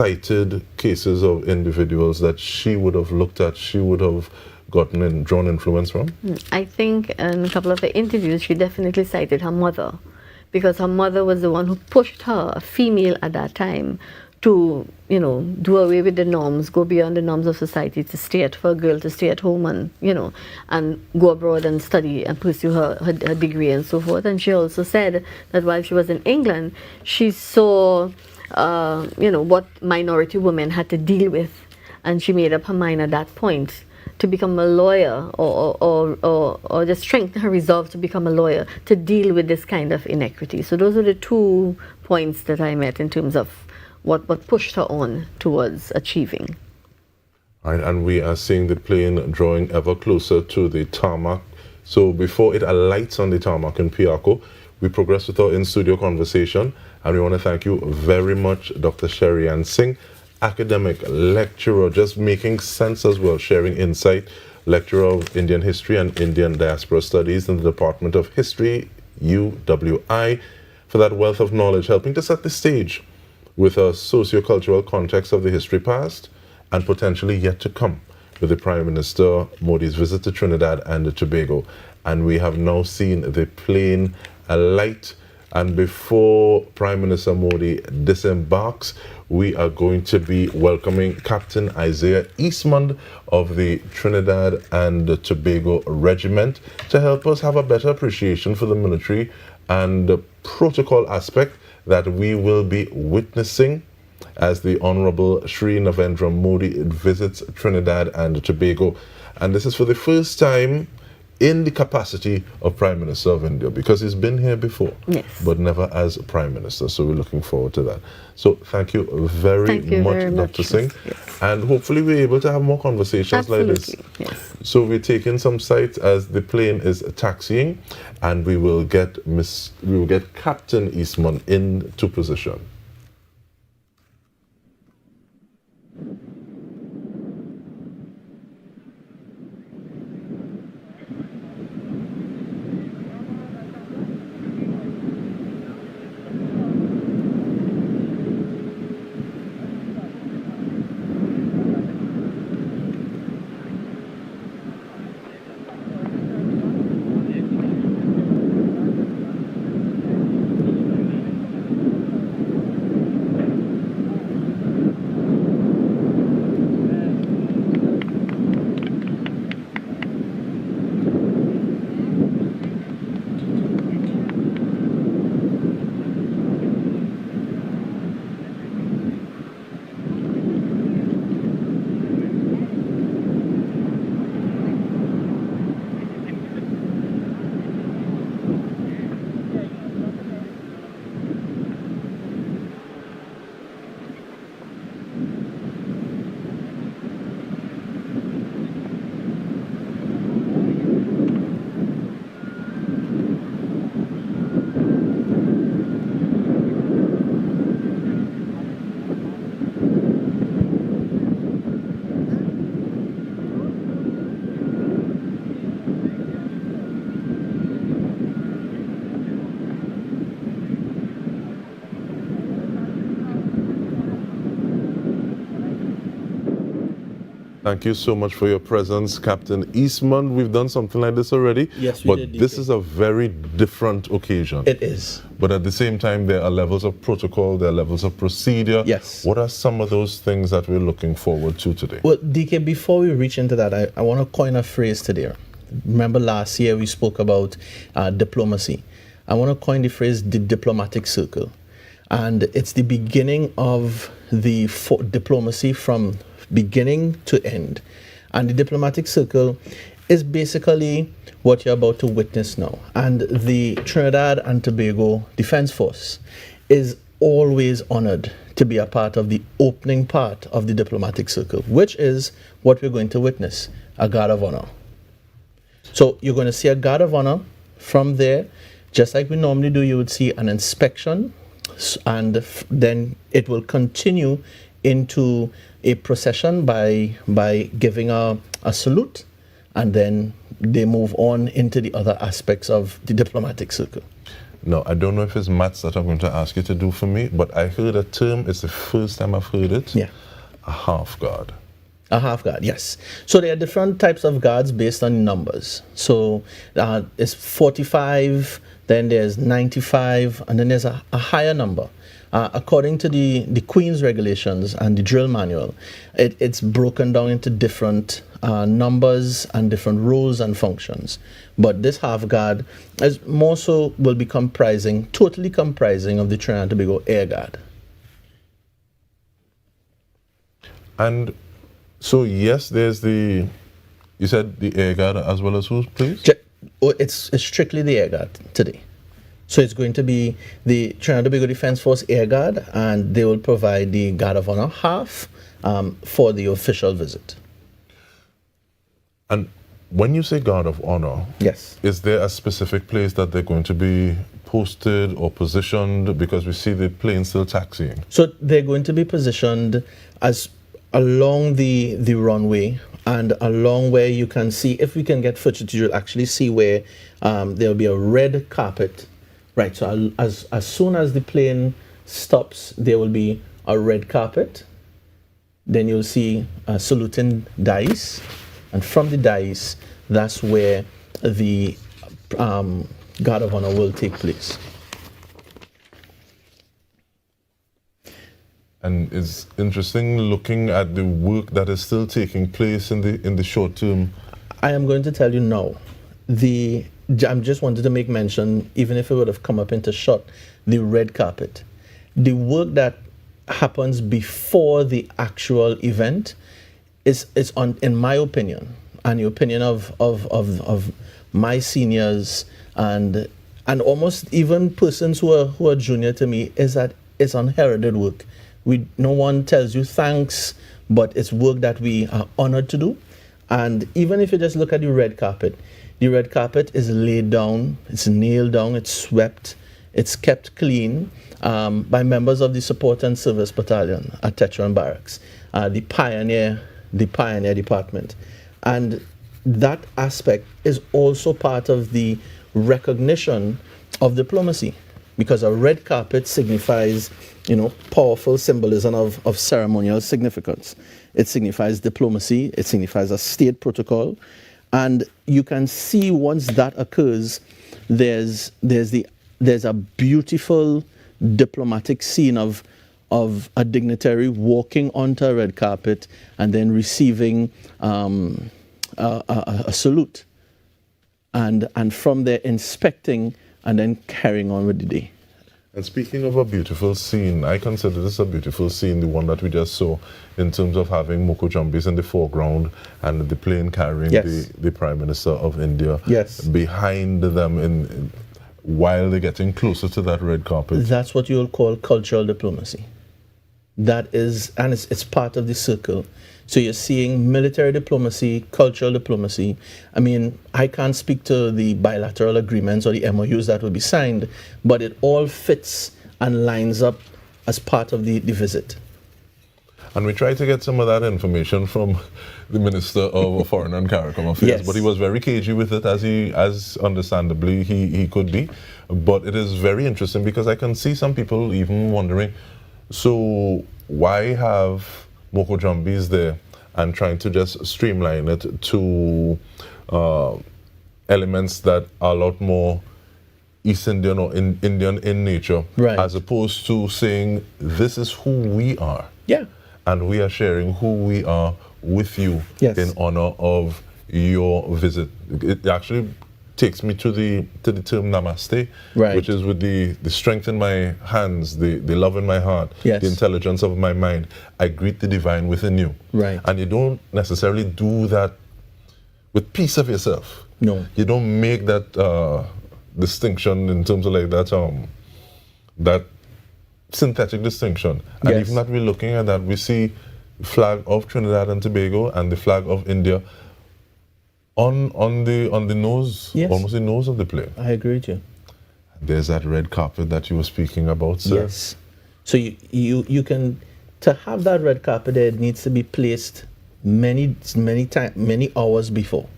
cited cases of individuals that she would have looked at, she would have drawn influence from? I think in a couple of the interviews, she definitely cited her mother, because her mother was the one who pushed her, a female at that time, to, do away with the norms, go beyond the norms of society, for a girl to stay at home and, and go abroad and study and pursue her degree and so forth. And she also said that while she was in England, she saw, what minority women had to deal with. And she made up her mind at that point to become a lawyer, or just strengthen her resolve to become a lawyer to deal with this kind of inequity. So those are the 2 points that I met in terms of what pushed her on towards achieving. Right, and we are seeing the plane drawing ever closer to the tarmac. So before it alights on the tarmac in Piarco, we progress with our in-studio conversation, and we want to thank you very much, Dr. Sherry-Ann Singh, academic lecturer, just making sense as well, sharing insight, lecturer of Indian History and Indian Diaspora Studies in the Department of History, UWI, for that wealth of knowledge, helping to set the stage with a socio-cultural context of the history past and potentially yet to come with the Prime Minister Modi's visit to Trinidad and Tobago. And we have now seen the plane alight, and before Prime Minister Modi disembarks, we are going to be welcoming Captain Isaiah Eastman of the Trinidad and Tobago Regiment to help us have a better appreciation for the military and the protocol aspect that we will be witnessing as the Honourable Shri Narendra Modi visits Trinidad and Tobago. And this is for the first time in the capacity of Prime Minister of India, because he's been here before, yes, but never as Prime Minister. So we're looking forward to that. So thank you very much, Dr. Singh. Yes. And hopefully we're able to have more conversations like this. Yes. So we're taking some sights as the plane is taxiing, and we will get Captain Eastman into position. Thank you so much for your presence, Captain Eastman. We've done something like this already. Yes, we but did. This is a very different occasion. It is. But at the same time, there are levels of protocol, there are levels of procedure. Yes. What are some of those things that we're looking forward to today? Well, DK, before we reach into that, I want to coin a phrase today. Remember last year we spoke about diplomacy. I want to coin the phrase the diplomatic circle. And it's the beginning of the diplomacy from beginning to end. And the diplomatic circle is basically what you're about to witness now. And the Trinidad and Tobago Defense Force is always honored to be a part of the opening part of the diplomatic circle, which is what we're going to witness, a guard of honor. So you're going to see a guard of honor. From there, just like we normally do, you would see an inspection, and then it will continue into a procession by giving a salute, and then they move on into the other aspects of the diplomatic circle. Now, I don't know if it's maths that I'm going to ask you to do for me, but I heard a term, it's the first time I've heard it. Yeah. A half guard. A half guard, yes. So there are different types of guards based on numbers. So it's 45, then there's 95, and then there's a higher number. According to the Queen's regulations and the drill manual, it's broken down into different numbers and different roles and functions. But this half guard is more so will be totally comprising of the Trinidad and Tobago Air Guard. And so, yes, there's you said the Air Guard as well as who, please? It's strictly the Air Guard today. So it's going to be the Trinidad and Tobago Defence Force Air Guard, and they will provide the Guard of Honor half for the official visit. And when you say Guard of Honor, yes, is there a specific place that they're going to be posted or positioned? Because we see the plane still taxiing. So they're going to be positioned as along the runway and along where you can see, if we can get footage, you'll actually see where there'll be a red carpet. Right, so as soon as the plane stops, there will be a red carpet. Then you'll see saluting dice. And from the dice, that's where the Guard of Honor will take place. And it's interesting looking at the work that is still taking place in the short term. I am going to tell you now. I just wanted to make mention, even if it would have come up into shot, the red carpet. The work that happens before the actual event is on, in my opinion, and the opinion of my seniors and almost even persons who are junior to me, is that it's unheralded work. No one tells you thanks, but it's work that we are honored to do. And even if you just look at the red carpet is laid down, it's nailed down, it's swept, it's kept clean by members of the Support and Service Battalion at Tetron Barracks, the Pioneer Department. And that aspect is also part of the recognition of diplomacy, because a red carpet signifies, powerful symbolism of ceremonial significance. It signifies diplomacy, it signifies a state protocol. And you can see once that occurs, there's a beautiful diplomatic scene of a dignitary walking onto a red carpet and then receiving a salute, and from there inspecting and then carrying on with the day. And speaking of a beautiful scene, I consider this a beautiful scene, the one that we just saw, in terms of having Moko Jumbis in the foreground and the plane carrying the Prime Minister of India behind them while they're getting closer to that red carpet. That's what you'll call cultural diplomacy. That is, and it's part of the circle. So you're seeing military diplomacy, cultural diplomacy. I mean, I can't speak to the bilateral agreements or the MOUs that will be signed, but it all fits and lines up as part of the visit. And we tried to get some of that information from the Minister of Foreign and CARICOM Affairs, but he was very cagey with it, as understandably he could be. But it is very interesting, because I can see some people even wondering, so why have Moko Jumbis there and trying to just streamline it to elements that are a lot more East Indian or Indian in nature, as opposed to saying, this is who we are. Yeah. And we are sharing who we are with you in honor of your visit. It actually takes me to the term namaste, which is with the strength in my hands, the love in my heart, the intelligence of my mind. I greet the divine within you. And you don't necessarily do that with peace of yourself. No. You don't make that distinction in terms of like that synthetic distinction. And even that we're looking at that, we see the flag of Trinidad and Tobago and the flag of India on the nose, almost the nose of the plane. I agree with you. There's that red carpet that you were speaking about, sir. Yes. So you can, to have that red carpet there, it needs to be placed many hours before.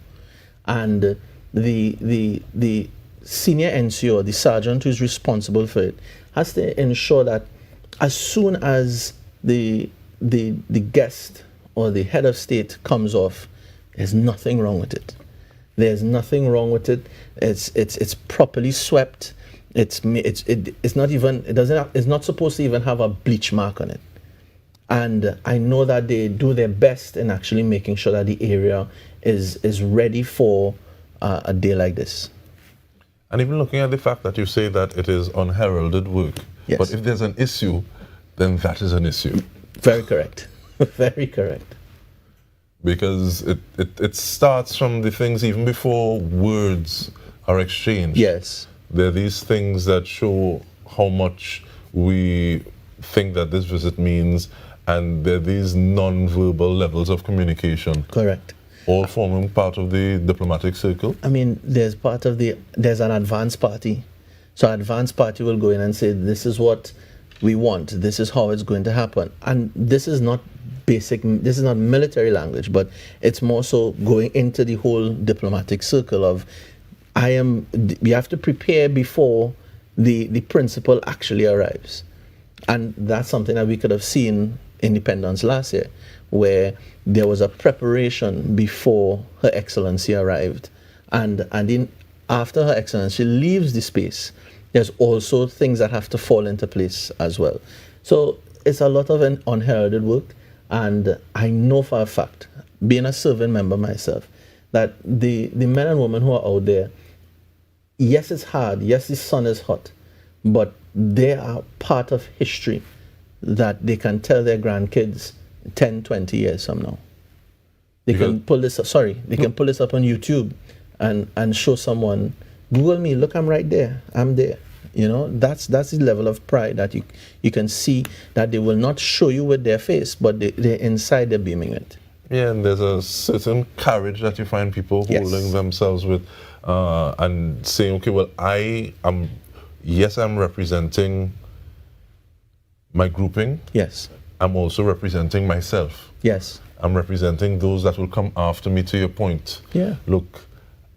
And the senior NCO, the sergeant who's responsible for it, has to ensure that as soon as the guest or the head of state comes off, there's nothing wrong with it. There's nothing wrong with it. It's properly swept. It's not supposed to even have a bleach mark on it. And I know that they do their best in actually making sure that the area is ready for a day like this. And even looking at the fact that you say that it is unheralded work, Yes. but if there's an issue, then that is an issue. Very correct. Very correct. Because it starts from the things even before words are exchanged. Yes. There are these things that show how much we think that this visit means, and there are these non-verbal levels of communication. Correct. All forming part of the diplomatic circle. I mean, there's an advance party. So advance party will go in and say, this is what we want. This is how it's going to happen. And this is not this is not military language, but it's more so going into the whole diplomatic circle of, you have to prepare before the principal actually arrives. And that's something that we could have seen Independence last year, where there was a preparation before Her Excellency arrived. And after Her Excellency leaves the space, there's also things that have to fall into place as well. So it's a lot of unheralded work. And I know for a fact, being a serving member myself, that the men and women who are out there, yes, it's hard. Yes, the sun is hot. But they are part of history that they can tell their grandkids 10, 20 years from now. They can pull this up, can pull this up on YouTube and show someone, Google me, look, I'm right there, I'm there. You know, that's the level of pride that you can see, that they will not show you with their face, but they're inside, they're beaming it. Yeah, and there's a certain courage that you find people holding themselves with and saying, okay, well, I'm representing my grouping. Yes. I'm also representing myself. Yes. I'm representing those that will come after me, to your point. Yeah. Look,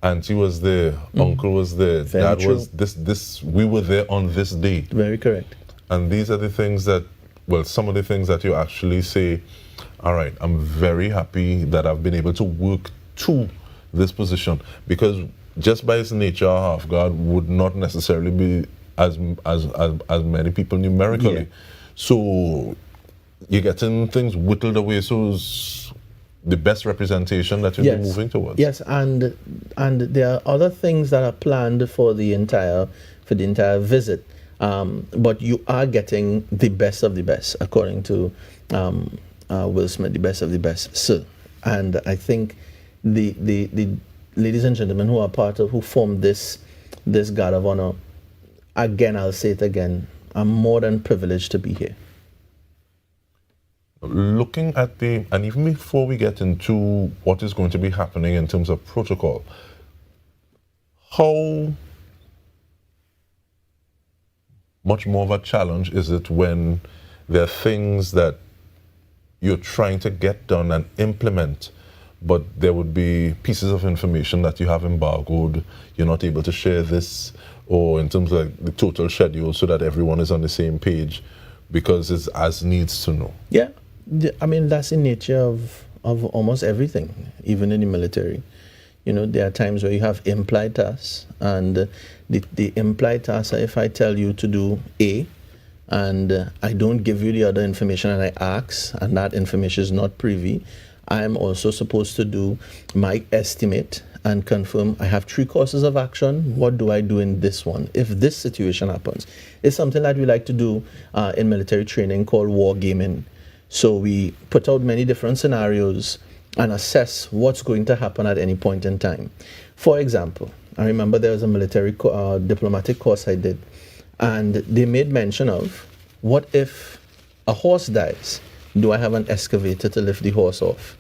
auntie was there, uncle was there, dad was this, we were there on this day. Very correct. And these are the things that, well, some of the things that you actually say, all right, I'm very happy that I've been able to work to this position, because just by its nature, a half guard would not necessarily be as many people numerically. Yeah. So you're getting things whittled away, so it's the best representation that you'll be moving towards. Yes, and there are other things that are planned for the entire visit, but you are getting the best of the best, according to Will Smith, the best of the best, sir. And I think the ladies and gentlemen who formed this Guard of Honor, again, I'll say it again, I'm more than privileged to be here. Looking at and even before we get into what is going to be happening in terms of protocol, how much more of a challenge is it when there are things that you're trying to get done and implement, but there would be pieces of information that you have embargoed, you're not able to share this, or in terms of the total schedule, so that everyone is on the same page, because it's as needs to know? Yeah. I mean, that's the nature of almost everything, even in the military. You know, there are times where you have implied tasks, and the implied tasks are, if I tell you to do A, and I don't give you the other information and I ask, and that information is not privy, I'm also supposed to do my estimate and confirm I have 3 courses of action. What do I do in this one if this situation happens? It's something that we like to do in military training called war gaming. So we put out many different scenarios and assess what's going to happen at any point in time. For example, I remember there was a military diplomatic course I did, and they made mention of, what if a horse dies? Do I have an excavator to lift the horse off?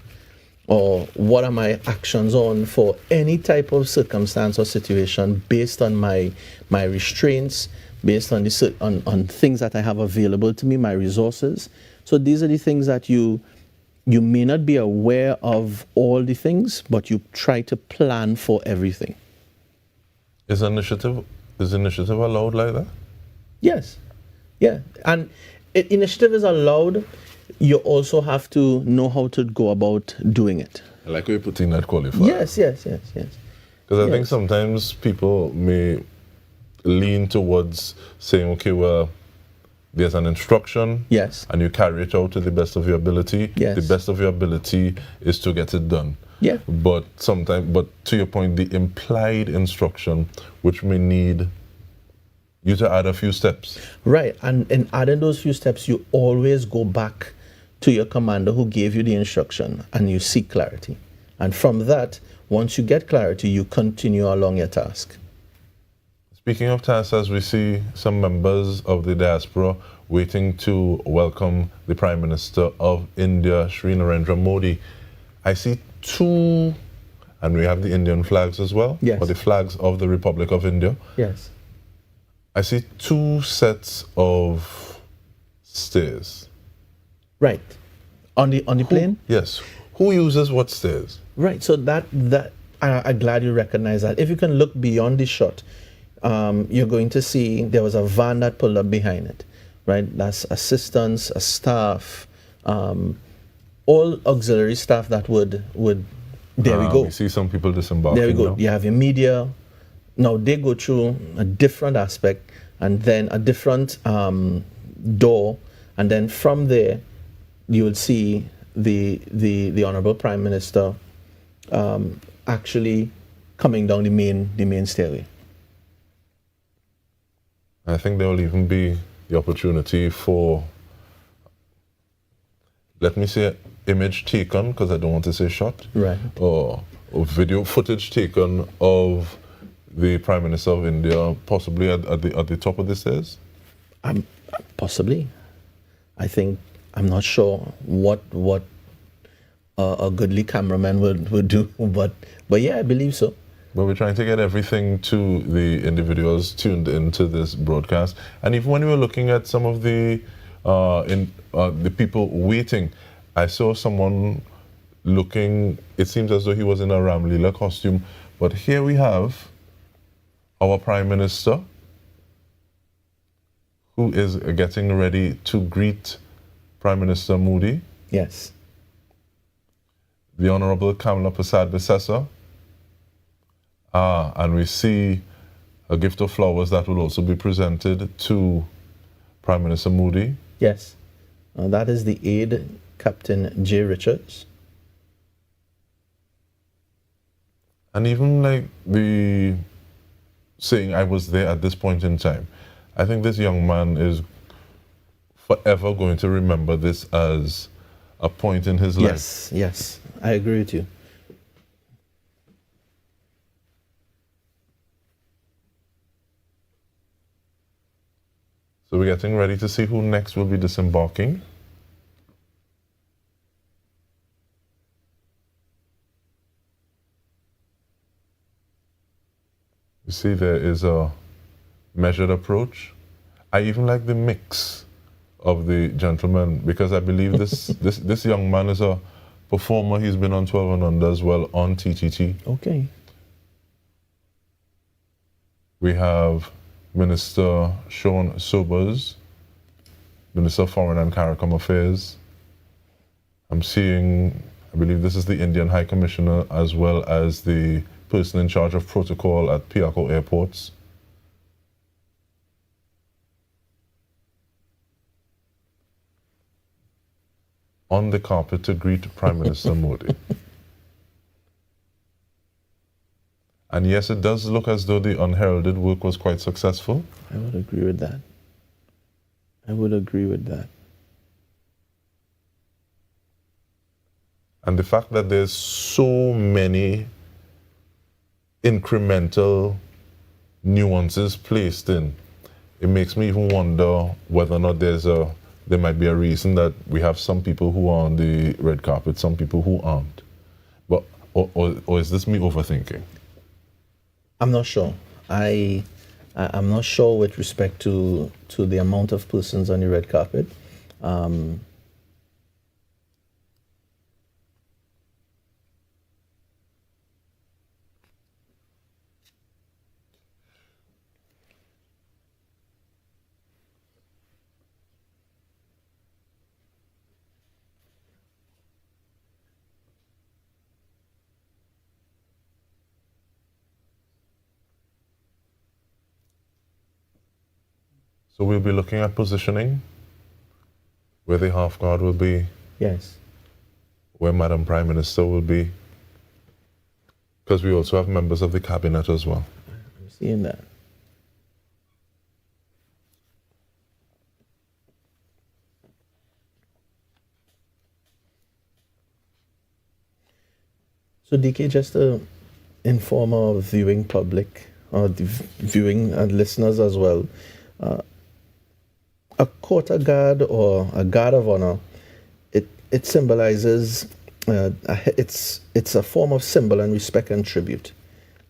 Or what are my actions on for any type of circumstance or situation based on my restraints, based on on things that I have available to me, my resources? So these are the things that you may not be aware of all the things, but you try to plan for everything. Is initiative allowed like that? Yes. Yeah. And initiative is allowed. You also have to know how to go about doing it. I like we put in that qualifier. Yes. Because I think sometimes people may lean towards saying, okay, well, there's an instruction, Yes. and you carry it out to the best of your ability. Yes. The best of your ability is to get it done. Yeah. But to your point, the implied instruction, which may need you to add a few steps. Right. And in adding those few steps, you always go back to your commander who gave you the instruction and you seek clarity. And from that, once you get clarity, you continue along your task. Speaking of tasks, as we see some members of the diaspora waiting to welcome the Prime Minister of India, Shri Narendra Modi, I see two, and we have the Indian flags as well, Yes. or the flags of the Republic of India. Yes. I see two sets of stairs. Right. On the plane? Yes. Who uses what stairs? Right. So that I'm glad you recognize that. If you can look beyond the shot, you're going to see there was a van that pulled up behind it, right? That's assistants, a staff, all auxiliary staff that would. There we go. We see some people disembarking. There we go. now. You have your media. Now they go through a different aspect and then a different door, and then from there you will see the Honourable Prime Minister actually coming down the main stairway. I think there will even be the opportunity for, let me say, image taken, because I don't want to say shot, Right. or video footage taken of the Prime Minister of India, possibly at the top of the stairs. Possibly. I think I'm not sure what a goodly cameraman would do, but yeah, I believe so. But we're trying to get everything to the individuals tuned into this broadcast. And even when we were looking at some of the people waiting, I saw someone looking, it seems as though he was in a Ram Leela costume. But here we have our Prime Minister, who is getting ready to greet Prime Minister Modi. Yes. The Honourable Kamla Prasad Bissessa. And we see a gift of flowers that will also be presented to Prime Minister Modi. Yes. That is the aide, Captain J. Richards. And even like the saying, I was there at this point in time. I think this young man is forever going to remember this as a point in his life. Yes, I agree with you. So we're getting ready to see who next will be disembarking. You see there is a measured approach. I even like the mix of the gentlemen, because I believe this young man is a performer. He's been on 12 and Under as well on TTT. Okay. We have Minister Sean Sobers, Minister of Foreign and CARICOM Affairs. I'm seeing, I believe this is the Indian High Commissioner as well as the person in charge of protocol at Piako airports. On the carpet to greet Prime Minister Modi. And yes, it does look as though the unheralded work was quite successful. I would agree with that. I would agree with that. And the fact that there's so many incremental nuances placed in, it makes me even wonder whether or not there might be a reason that we have some people who are on the red carpet, some people who aren't. But or is this me overthinking? I'm not sure. I'm not sure with respect to the amount of persons on the red carpet. So we'll be looking at positioning, where the half guard will be, Yes. where Madam Prime Minister will be, because we also have members of the cabinet as well. I'm seeing that. So DK, just to inform our viewing public, or the viewing and listeners as well, a quarter guard or a guard of honor, it symbolizes, it's a form of symbol and respect and tribute.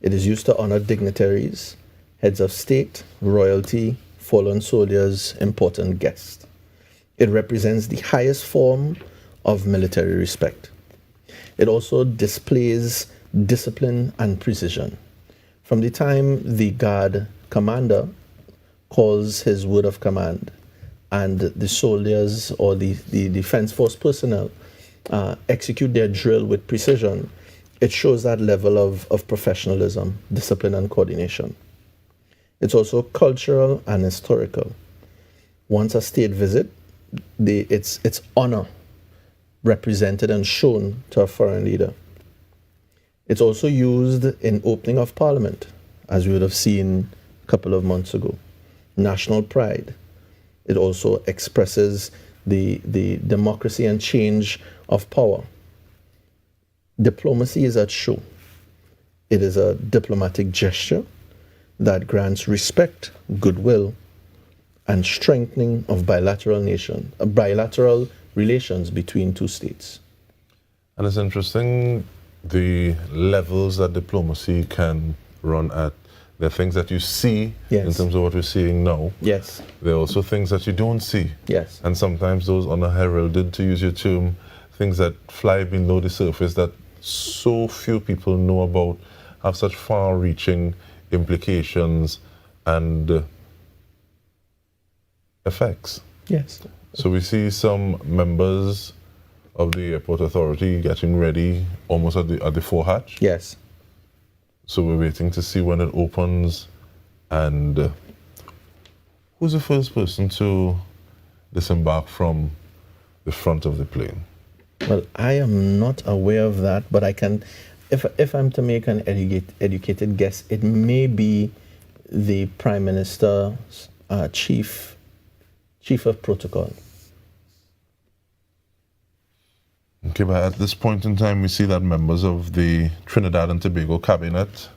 It is used to honor dignitaries, heads of state, royalty, fallen soldiers, important guests. It represents the highest form of military respect. It also displays discipline and precision. From the time the guard commander calls his word of command and the soldiers or the defense force personnel execute their drill with precision, it shows that level of professionalism, discipline, and coordination. It's also cultural and historical. Once a state visit, its honor represented and shown to a foreign leader. It's also used in opening of parliament, as we would have seen a couple of months ago. National pride. It also expresses the democracy and change of power. Diplomacy is at show. It is a diplomatic gesture that grants respect, goodwill, and strengthening of bilateral relations between two states. And it's interesting the levels that diplomacy can run at. There are things that you see in terms of what we're seeing now. Yes. There are also things that you don't see. Yes. And sometimes those unheralded, to use your term, things that fly below the surface that so few people know about, have such far-reaching implications and effects. Yes. So we see some members of the airport authority getting ready almost at the forehatch. Yes. So we're waiting to see when it opens. And who's the first person to disembark from the front of the plane? Well, I am not aware of that, but I can, if I'm to make an educated guess, it may be the Prime Minister's chief of protocol. Okay, but at this point in time, we see that members of the Trinidad and Tobago cabinet,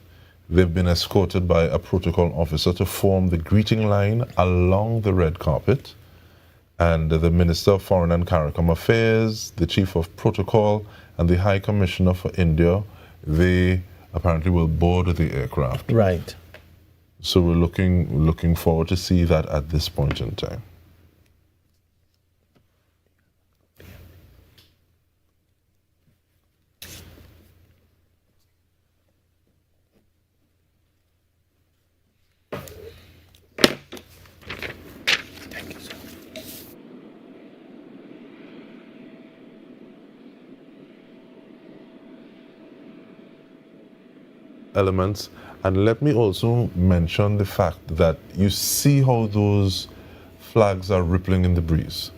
they've been escorted by a protocol officer to form the greeting line along the red carpet. And the Minister of Foreign and CARICOM Affairs, the Chief of Protocol, and the High Commissioner for India, they apparently will board the aircraft. Right. So we're looking forward to see that at this point in time. Elements. And let me also mention the fact that you see how those flags are rippling in the breeze.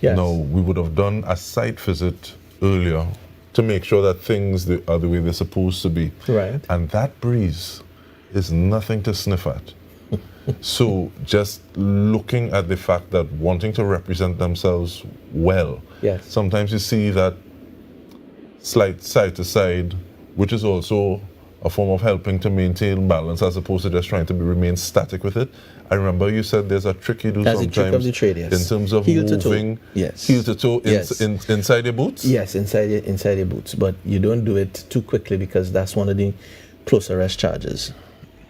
Yes. Now, we would have done a site visit earlier to make sure that things are the way they're supposed to be. Right. And that breeze is nothing to sniff at. So just looking at the fact that wanting to represent themselves well, yes, sometimes you see that slight side to side, which is also a form of helping to maintain balance as opposed to just trying to remain static with it. I remember you said there's a trick you do That's sometimes a trick of the trade, yes, in terms of heel to toe. moving Yes, heel to toe yes, inside your boots? Yes, inside your boots, but you don't do it too quickly because that's one of the close arrest charges.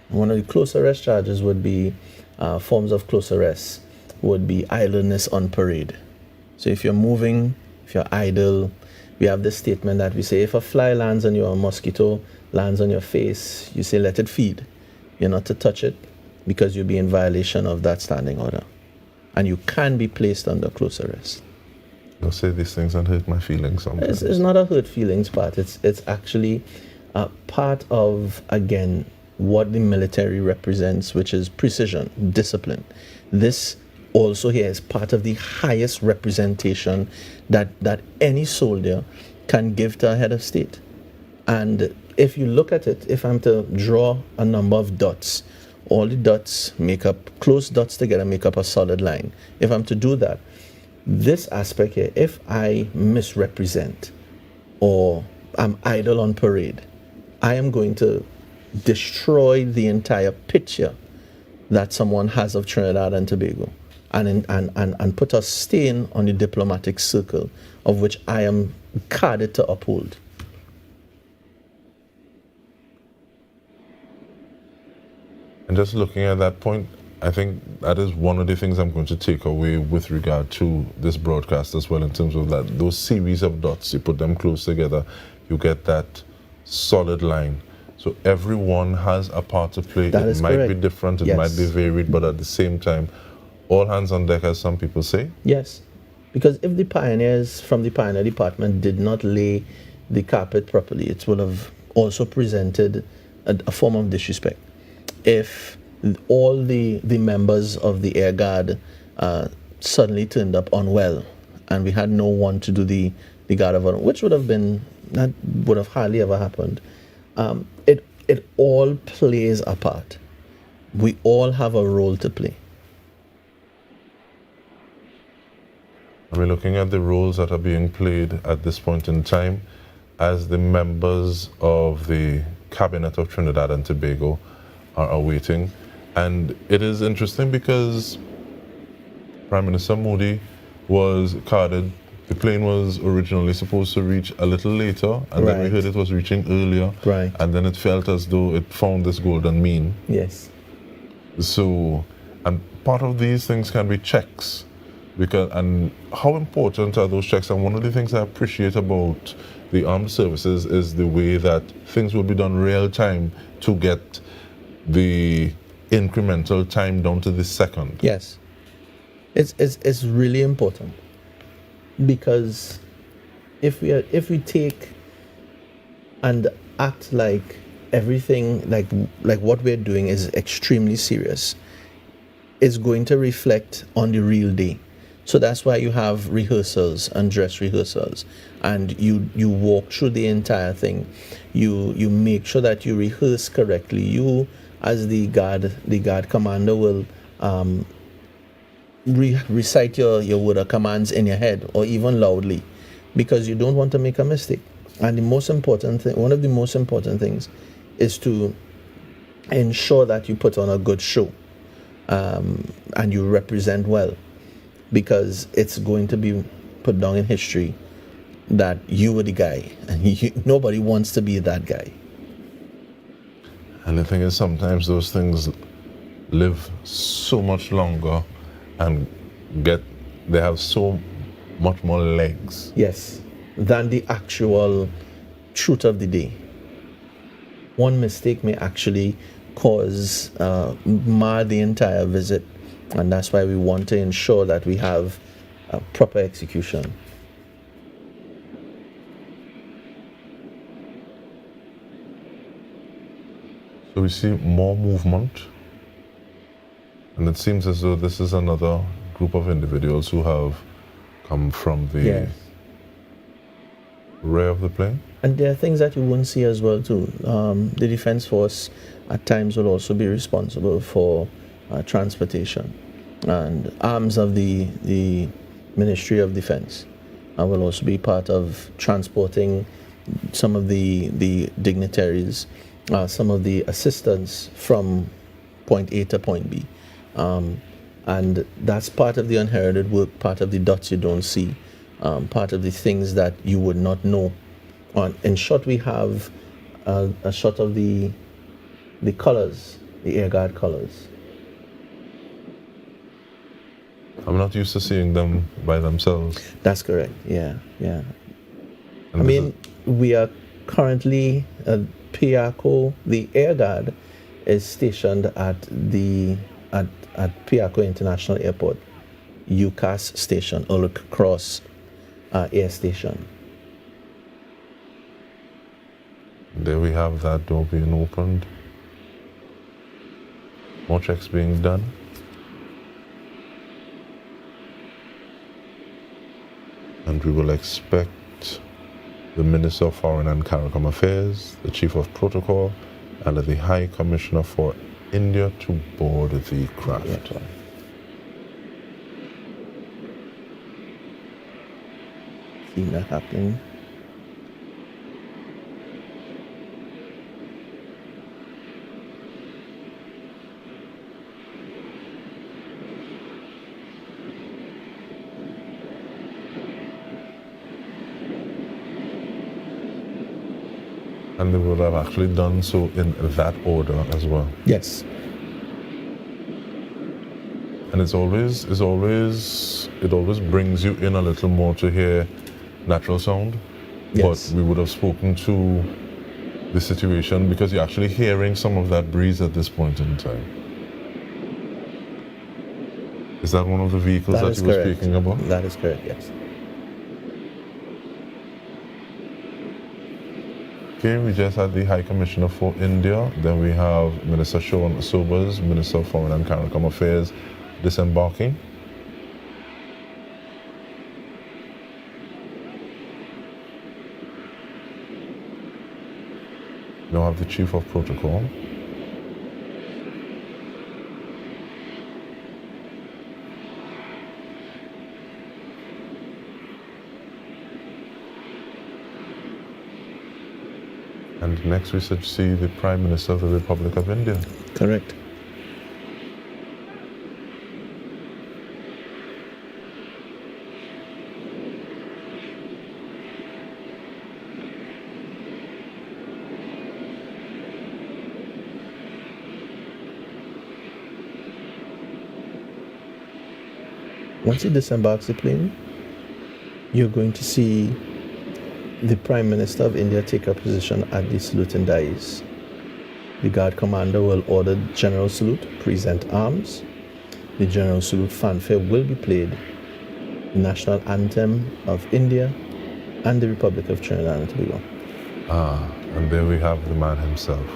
One of the close arrest charges would be forms of close arrest would be idleness on parade. So if you're moving, if you're idle, we have this statement that we say if a fly lands on you or a mosquito lands on your face, you say let it feed. You're not to touch it because you'll be in violation of that standing order. And you can be placed under close arrest. You'll say these things and hurt my feelings sometimes. It's not a hurt feelings part. It's actually a part of, again, what the military represents, which is precision, discipline. This also here is part of the highest representation that any soldier can give to a head of state. And if you look at it, if I'm to draw a number of dots, all the dots make up, close dots together make up a solid line. If I'm to do that, this aspect here, if I misrepresent or I'm idle on parade, I am going to destroy the entire picture that someone has of Trinidad and Tobago and put a stain on the diplomatic circle of which I am carded to uphold. And just looking at that point, I think that is one of the things I'm going to take away with regard to this broadcast as well, in terms of that those series of dots, you put them close together, you get that solid line. So everyone has a part to play. That it is might correct. be different, it Yes. might be varied, but at the same time, all hands on deck, as some people say. Yes, because if the pioneers from the pioneer department did not lay the carpet properly, it would have also presented a form of disrespect. If all the members of the Air Guard suddenly turned up unwell and we had no one to do the Guard of Honor, which would have hardly ever happened. It all plays a part. We all have a role to play. I mean, looking at the roles that are being played at this point in time as the members of the Cabinet of Trinidad and Tobago are awaiting. And it is interesting because Prime Minister Modi was carded. The plane was originally supposed to reach a little later, and then we Right. heard it was reaching earlier. Right. And then it felt as though it found this golden mean. Yes. So, and part of these things can be checks, because and how important are those checks? And one of the things I appreciate about the armed services is the way that things will be done real time to get the incremental time down to the second. Yes. It's really important, because if we take and act like everything like what we're doing is extremely serious, it's going to reflect on the real day. So that's why you have rehearsals and dress rehearsals, and you walk through the entire thing. You make sure that you rehearse correctly. You, as the guard commander, will recite your word or commands in your head or even loudly, because you don't want to make a mistake. And the most important thing, one of the most important things, is to ensure that you put on a good show and you represent well, because it's going to be put down in history that you were the guy, and nobody wants to be that guy. And the thing is, sometimes those things live so much longer and they have so much more legs. Yes, than the actual truth of the day. One mistake may actually mar the entire visit, and that's why we want to ensure that we have proper execution. So we see more movement, and it seems as though this is another group of individuals who have come from the Yes. rear of the plane. And there are things that you won't see as well too. The Defence Force at times will also be responsible for transportation, and arms of the Ministry of Defence will also be part of transporting some of the dignitaries, some of the assistants from point A to point B. And that's part of the inherited work, part of the dots you don't see, part of the things that you would not know. In short, we have a shot of the colors, the Air Guard colors. I'm not used to seeing them by themselves. That's correct. Yeah. And I mean, we are currently at Piaco. The Air Guard is stationed at Piaco International Airport, UCAS station, Ulrich Cross Air Station. There we have that door being opened. More checks being done. and we will expect the Minister of Foreign and CARICOM Affairs, the Chief of Protocol, and the High Commissioner for India to board the craft. Yeah. Seeing that happening. And they would have actually done so in that order as well. Yes. And it always brings you in a little more to hear natural sound. Yes. But we would have spoken to the situation because you're actually hearing some of that breeze at this point in time. Is that one of the vehicles that you were speaking about? That is correct, yes. Okay, we just had the High Commissioner for India. Then we have Minister Sean Sobers, Minister of Foreign and CARICOM Affairs, disembarking. We now have the Chief of Protocol. And next we should see the Prime Minister of the Republic of India. Correct. Once he disembarks the plane, you're going to see the Prime Minister of India take a position at the salute and dais. The guard commander will order the general salute, present arms. The general salute fanfare will be played, the national anthem of India and the Republic of Trinidad and Tobago. And there we have the man himself.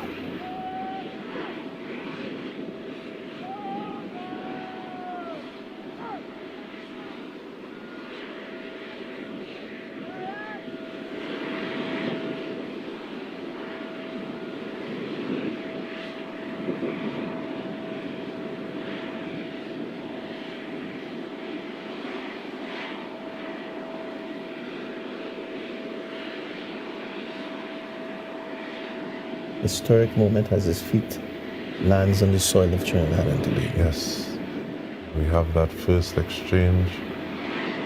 Historic moment as his feet lands on the soil of Trinidad and Tobago. Yes, we have that first exchange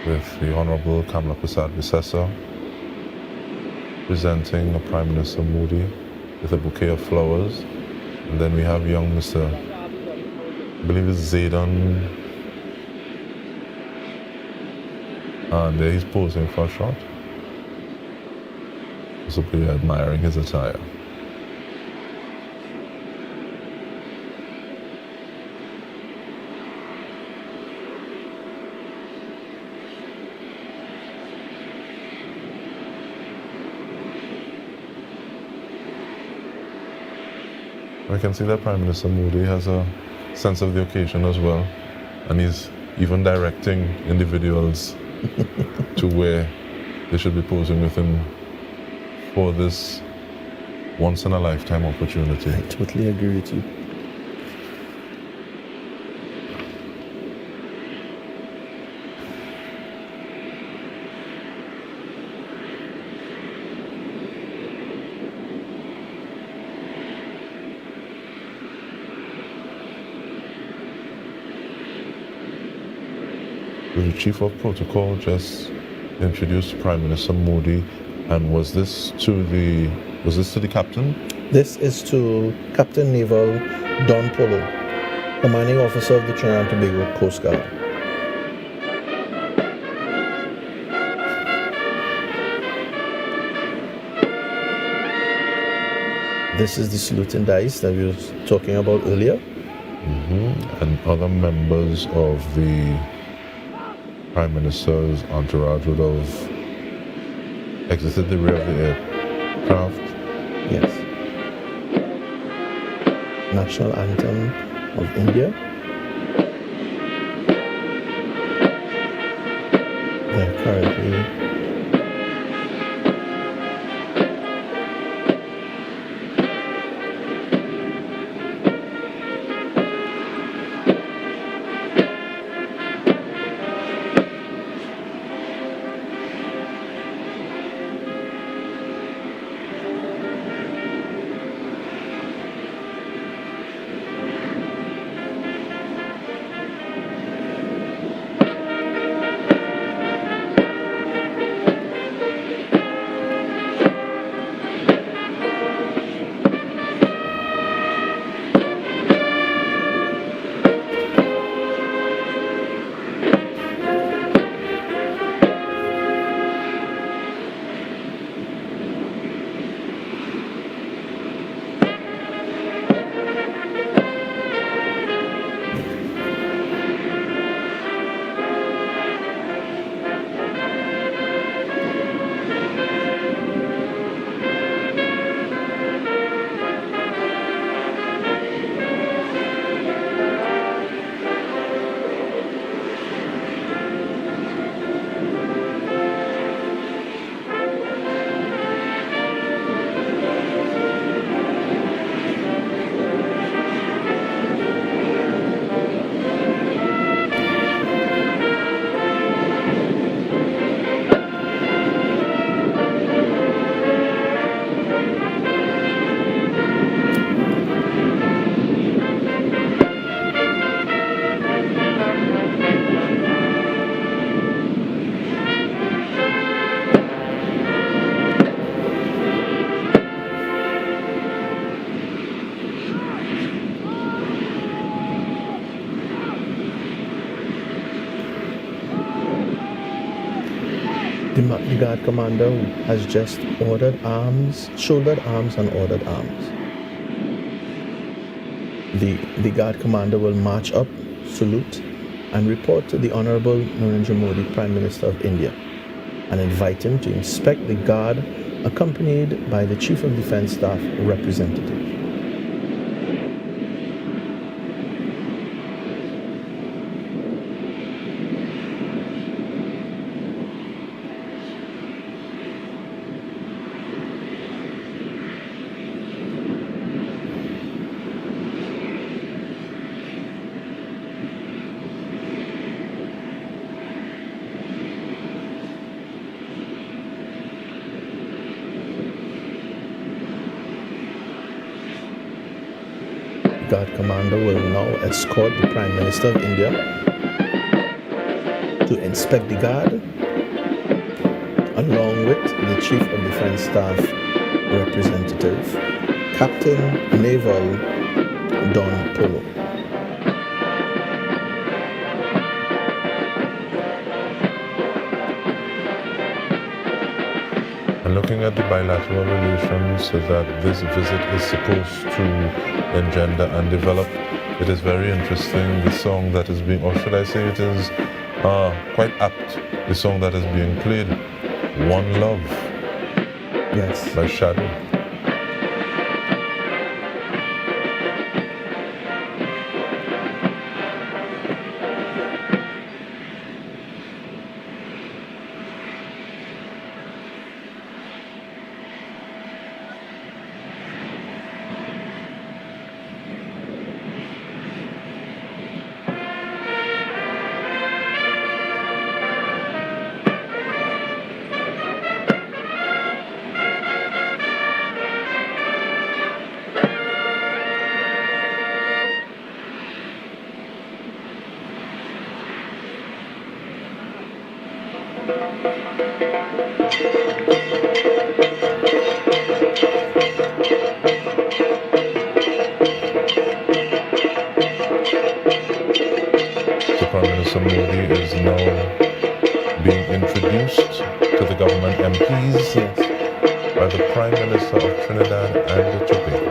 with the Honourable Kamla Prasad Visesa presenting the Prime Minister Modi with a bouquet of flowers. And then we have young Mr. I believe it's Zaydan. And there he's posing for a shot. So pretty admiring his attire. I can see that Prime Minister Modi has a sense of the occasion as well, and he's even directing individuals to where they should be posing with him for this once-in-a-lifetime opportunity. I totally agree with you. The Chief of Protocol just introduced Prime Minister Modi, and was this to the captain? This is to Captain Naval Don Polo, Commanding Officer of the Trinidad and Tobago Coast Guard. This is the salute and dice that we were talking about earlier. And other members of the Prime Minister's entourage would have exited the rear of the aircraft. Yes. National anthem of India. They're currently the guard commander has just shouldered arms and ordered arms. The guard commander will march up, salute, and report to the Honourable Narendra Modi, Prime Minister of India, and invite him to inspect the guard accompanied by the Chief of Defence Staff representative. Guard commander will now escort the Prime Minister of India to inspect the guard, along with the Chief of Defence Staff representative, Captain Naval Don Polo. And looking at the bilateral relations that this visit is supposed to engender and develop, it is very interesting. The song that is being, or should I say it is quite apt, the song that is being played, One Love, Yes. by Shadow. Prime Minister Modi is now being introduced to the government MPs by the Prime Minister of Trinidad and Tobago.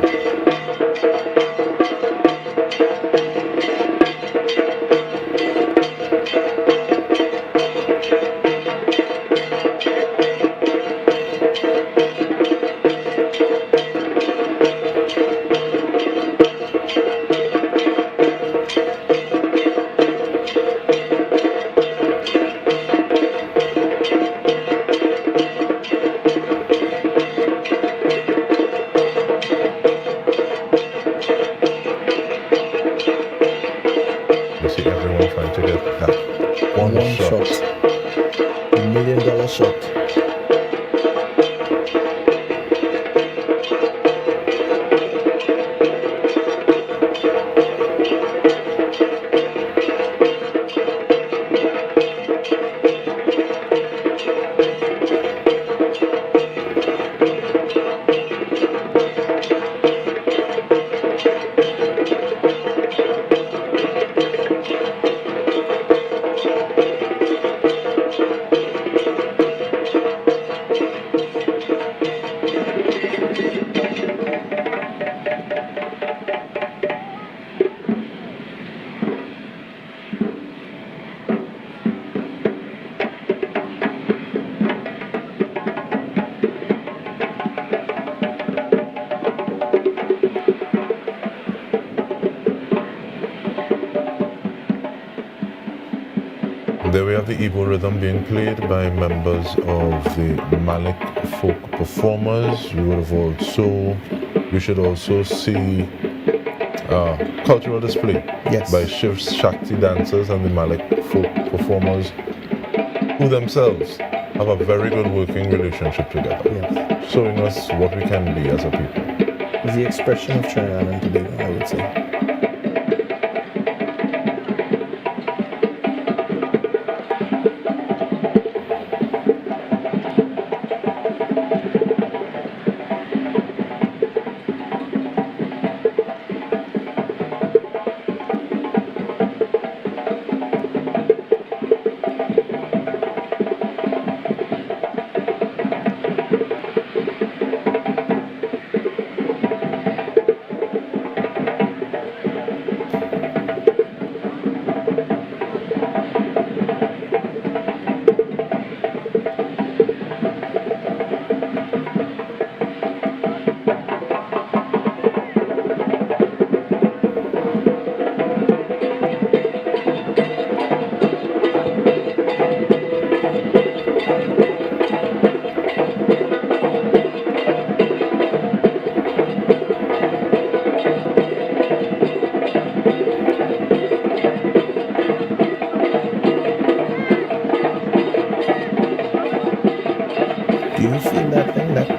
Everyone trying to get that one shot. $1 million shot. There we have the Igbo rhythm being played by members of the Malik folk performers. We should also see cultural display by Shiv Shakti dancers and the Malik folk performers, who themselves have a very good working relationship together, showing us what we can be as a people. The expression of Trinidad and Tobago, I would say.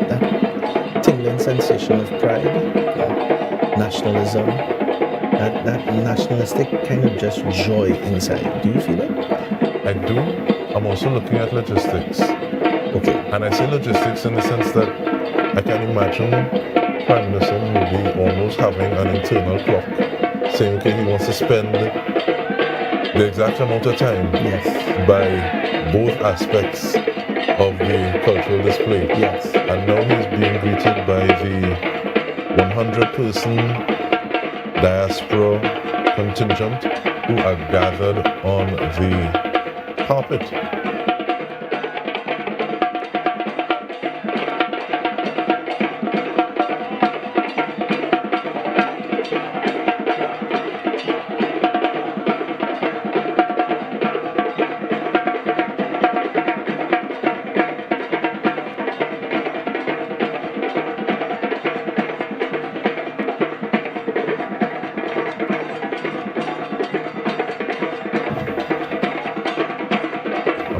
that tingling sensation of pride, nationalism, that nationalistic kind of just joy inside. Do you feel it? I do. I'm also looking at logistics. Okay. And I say logistics in the sense that I can imagine Prime Minister Modi almost having an internal clock saying, okay, he wants to spend the exact amount of time Yes. by both aspects of the cultural display. Yes. And now he's being greeted by the 100-person diaspora contingent who are gathered on the carpet.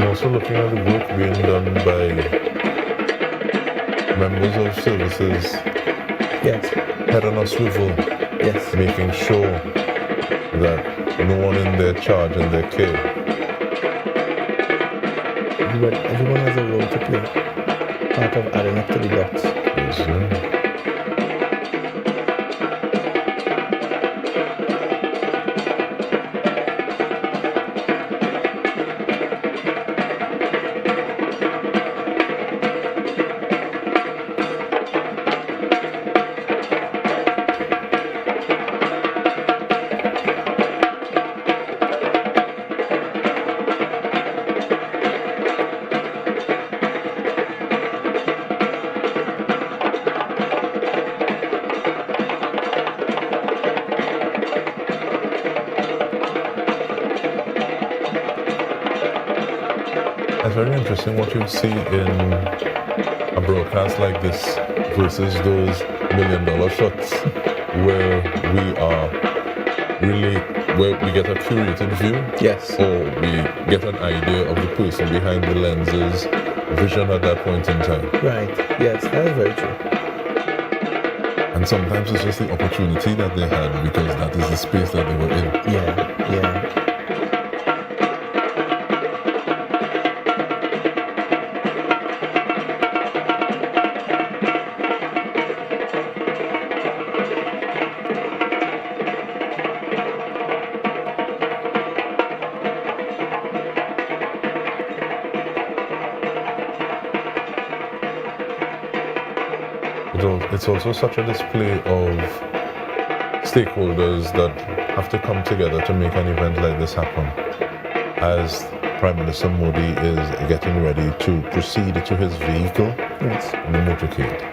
Also looking at the work being done by members of services, Yes. head on a swivel, Yes. making sure that no one in their charge and their care. Everyone has a role to play. Part of adding up to the dots. Yes, It's very interesting what you see in a broadcast like this versus those $1 million shots where we get a curated view. Yes. Or we get an idea of the person behind the lenses vision at that point in time. Right. Yes, that is very true. And sometimes it's just the opportunity that they had because that is the space that they were in. Yeah, yeah. It's also such a display of stakeholders that have to come together to make an event like this happen. As Prime Minister Modi is getting ready to proceed to his vehicle in the motorcade.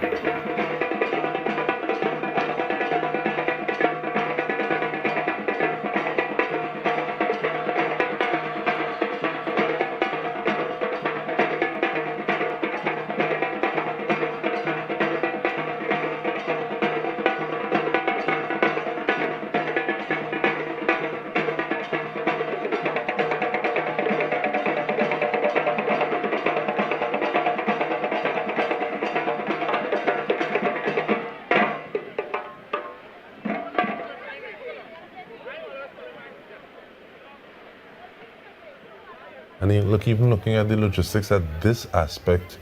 And even looking at the logistics at this aspect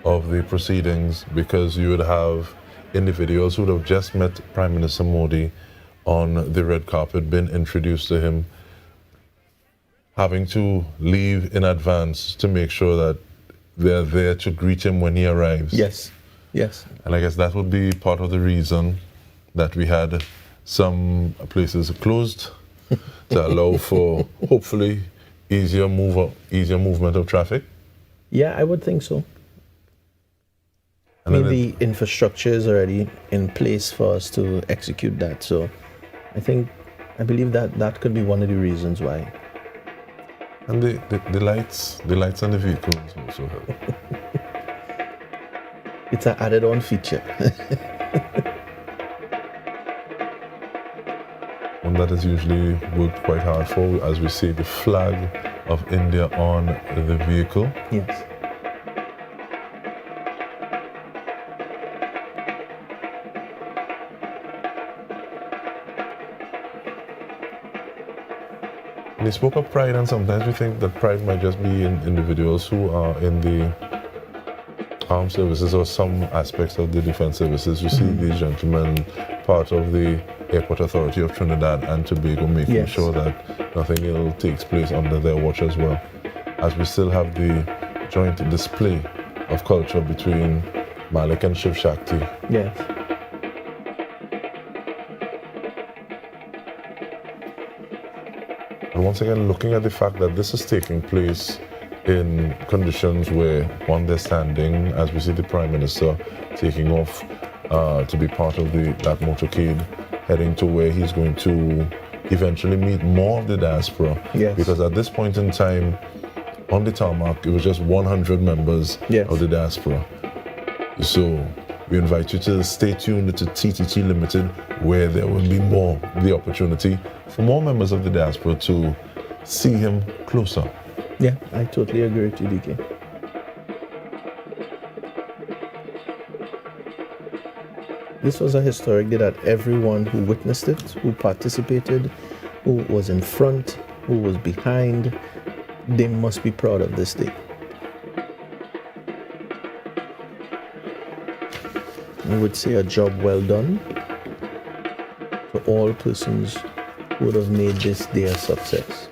of the proceedings, because you would have individuals who would have just met Prime Minister Modi on the red carpet, been introduced to him, having to leave in advance to make sure that they're there to greet him when he arrives. Yes, yes. And I guess that would be part of the reason that we had some places closed to allow for, hopefully, easier movement of traffic? Yeah, I would think so. I mean, the infrastructure is already in place for us to execute that. So I believe that could be one of the reasons why. And the lights on the vehicles also help. It's an added on feature. One that is usually worked quite hard for, as we see the flag of India on the vehicle. Yes. And they spoke of pride, and sometimes we think that pride might just be in individuals who are in the armed services or some aspects of the defense services. You see these gentlemen part of the Airport Authority of Trinidad and Tobago, making sure that nothing ill takes place under their watch as well. As we still have the joint display of culture between Malik and Shiv Shakti. Yes. And once again, looking at the fact that this is taking place in conditions where, one, they're standing, as we see the Prime Minister taking off to be part of that motorcade, heading to where he's going to eventually meet more of the diaspora. Yes. Because at this point in time, on the tarmac, it was just 100 members of the diaspora. So we invite you to stay tuned to TTT Limited, where there will be the opportunity for more members of the diaspora to see him closer. Yeah, I totally agree with you, DK. This was a historic day that everyone who witnessed it, who participated, who was in front, who was behind, they must be proud of this day. I would say a job well done to all persons who would have made this day a success.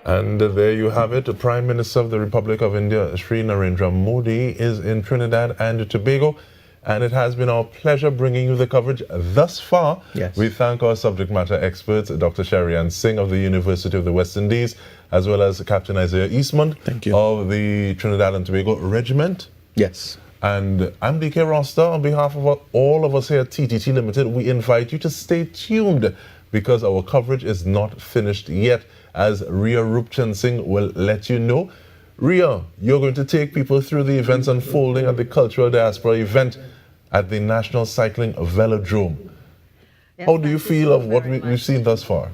And there you have it. The Prime Minister of the Republic of India, Shri Narendra Modi, is in Trinidad and Tobago. And it has been our pleasure bringing you the coverage thus far. Yes. We thank our subject matter experts, Dr. Sherry-Ann Singh of the University of the West Indies, as well as Captain Isaiah Eastman of the Trinidad and Tobago Regiment. Yes. And I'm DK Roster. On behalf of all of us here at TTT Limited, we invite you to stay tuned because our coverage is not finished yet, as Ria Rupchan Singh will let you know. Ria, you're going to take people through the events unfolding at the Cultural Diaspora event at the National Cycling Velodrome. Yes, how do you feel of what we've seen thus far?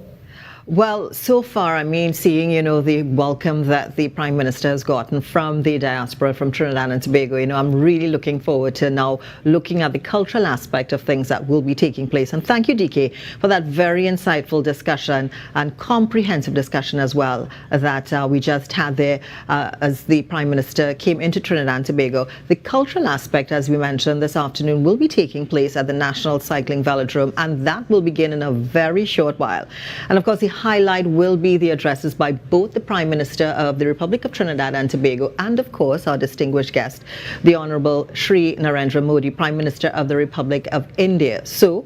Well, so far, I mean, seeing, the welcome that the Prime Minister has gotten from the diaspora, from Trinidad and Tobago, I'm really looking forward to now looking at the cultural aspect of things that will be taking place. And thank you, DK, for that very insightful discussion and comprehensive discussion as well that we just had there as the Prime Minister came into Trinidad and Tobago. The cultural aspect, as we mentioned this afternoon, will be taking place at the National Cycling Velodrome, and that will begin in a very short while. And of course, the highlight will be the addresses by both the Prime Minister of the Republic of Trinidad and Tobago and, of course, our distinguished guest, the Honourable Shri Narendra Modi, Prime Minister of the Republic of India. So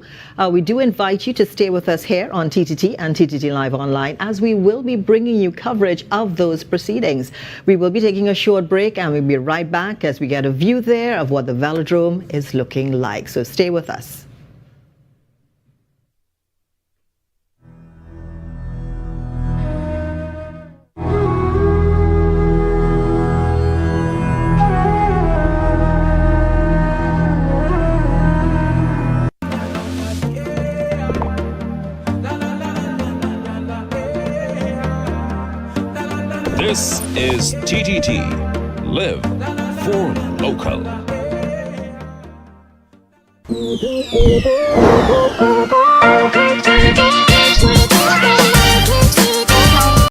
we do invite you to stay with us here on TTT and TTT Live Online, as we will be bringing you coverage of those proceedings. We will be taking a short break and we'll be right back as we get a view there of what the velodrome is looking like. So stay with us. This is TTT. Live for local.